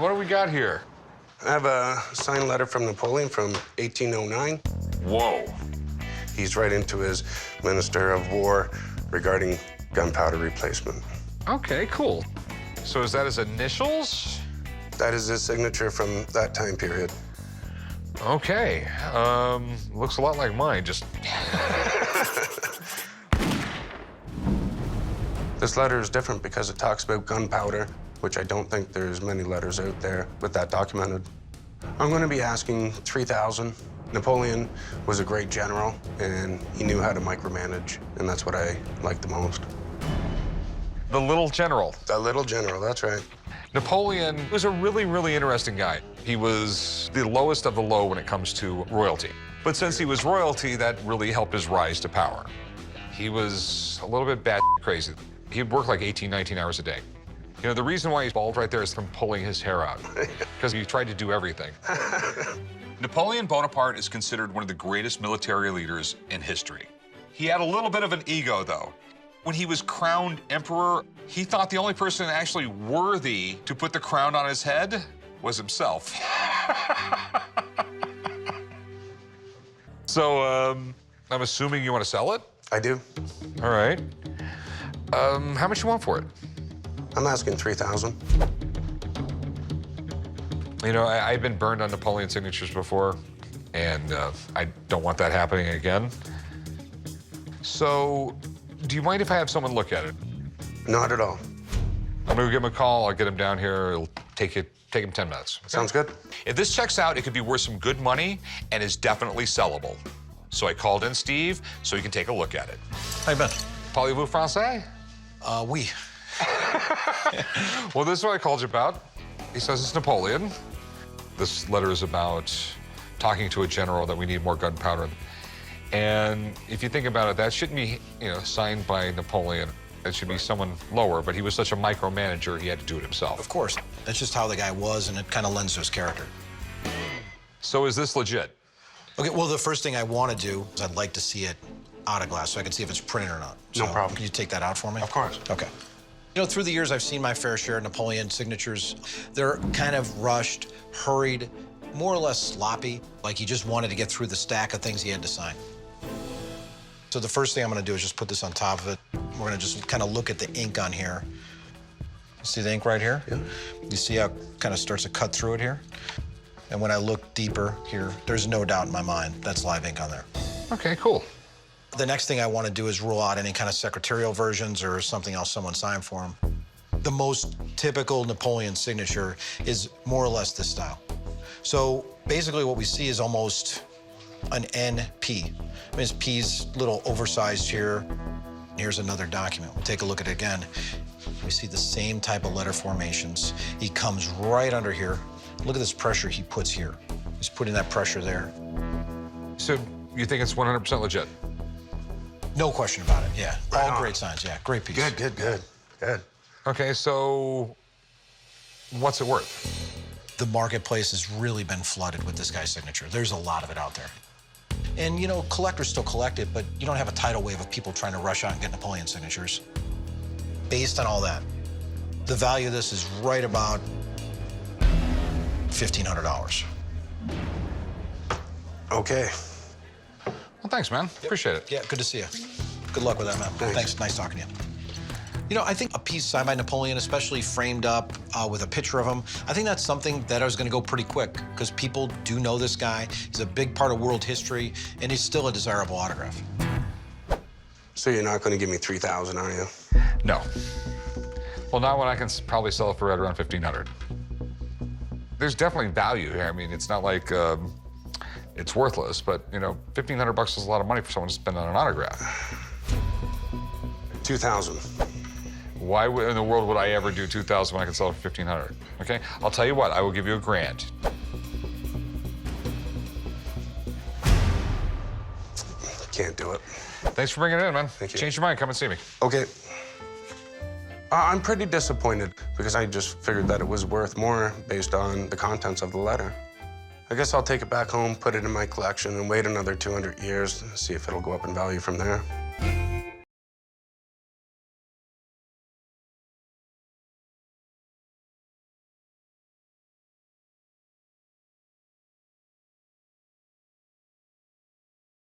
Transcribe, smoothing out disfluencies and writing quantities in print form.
What do we got here? I have a signed letter from Napoleon from 1809. Whoa. He's writing to his Minister of War regarding gunpowder replacement. Okay, cool. So is that his initials? That is his signature from that time period. Okay. Looks a lot like mine, just... This letter is different because it talks about gunpowder, which I don't think there's many letters out there with that documented. I'm going to be asking $3,000. Napoleon was a great general, and he knew how to micromanage, and that's what I like the most. The little general. The little general, that's right. Napoleon was a really, really interesting guy. He was the lowest of the low when it comes to royalty. But since he was royalty, that really helped his rise to power. He was a little bit bat crazy. He'd work like 18, 19 hours a day. You know, the reason why he's bald right there is from pulling his hair out, because he tried to do everything. Napoleon Bonaparte is considered one of the greatest military leaders in history. He had a little bit of an ego, though. When he was crowned emperor, he thought the only person actually worthy to put the crown on his head was himself. So, I'm assuming you want to sell it? I do. All right. How much you want for it? I'm asking $3,000. You know, I've been burned on Napoleon signatures before, and I don't want that happening again. So, do you mind if I have someone look at it? Not at all. I'm gonna give him a call. I'll get him down here. It'll take him 10 minutes. Okay? Sounds good. If this checks out, it could be worth some good money and is definitely sellable. So I called in Steve so he can take a look at it. How you been? Parlez-vous français? Oui. Well, this is what I called you about. He says it's Napoleon. This letter is about talking to a general that we need more gunpowder. And if you think about it, that shouldn't be, signed by Napoleon. It should be someone lower, but he was such a micromanager, he had to do it himself. Of course. That's just how the guy was, and it kind of lends to his character. So is this legit? Okay, well, the first thing I want to do is I'd like to see it out of glass so I can see if it's printed or not. No problem. Can you take that out for me? Of course. Okay. You know, through the years, I've seen my fair share of Napoleon signatures. They're kind of rushed, hurried, more or less sloppy, like he just wanted to get through the stack of things he had to sign. So the first thing I'm going to do is just put this on top of it. We're going to just kind of look at the ink on here. See the ink right here? Yeah. You see how it kind of starts to cut through it here? And when I look deeper here, there's no doubt in my mind that's live ink on there. Okay, cool. The next thing I want to do is rule out any kind of secretarial versions or something else someone signed for him. The most typical Napoleon signature is more or less this style. So basically what we see is almost an NP. I mean, his P's a little oversized here. Here's another document. We'll take a look at it again. We see the same type of letter formations. He comes right under here. Look at this pressure he puts here. He's putting that pressure there. So you think it's 100% legit? No question about it, yeah. Right All on. great signs, yeah. Great piece. Good. Okay, so what's it worth? The marketplace has really been flooded with this guy's signature. There's a lot of it out there. And, you know, collectors still collect it, but you don't have a tidal wave of people trying to rush out and get Napoleon signatures. Based on all that, the value of this is right about $1,500. Okay. Well, thanks, man. Appreciate it. Yeah, good to see you. Good luck with that, man. Thanks. Nice talking to you. You know, I think a piece signed by Napoleon, especially framed up with a picture of him, I think that's something that is going to go pretty quick because people do know this guy. He's a big part of world history, and he's still a desirable autograph. So you're not going to give me $3,000, are you? No. Well, not when I can probably sell it for right around $1,500. There's definitely value here. I mean, it's not like it's worthless, but, you know, $1,500 is a lot of money for someone to spend on an autograph. $2,000. Why in the world would I ever do $2,000 when I can sell it for $1,500? Okay, I'll tell you what, I will give you $1,000. Can't do it. Thanks for bringing it in, man. Thank you. Change your mind, come and see me. Okay. I'm pretty disappointed because I just figured that it was worth more based on the contents of the letter. I guess I'll take it back home, put it in my collection, and wait another 200 years to see if it'll go up in value from there.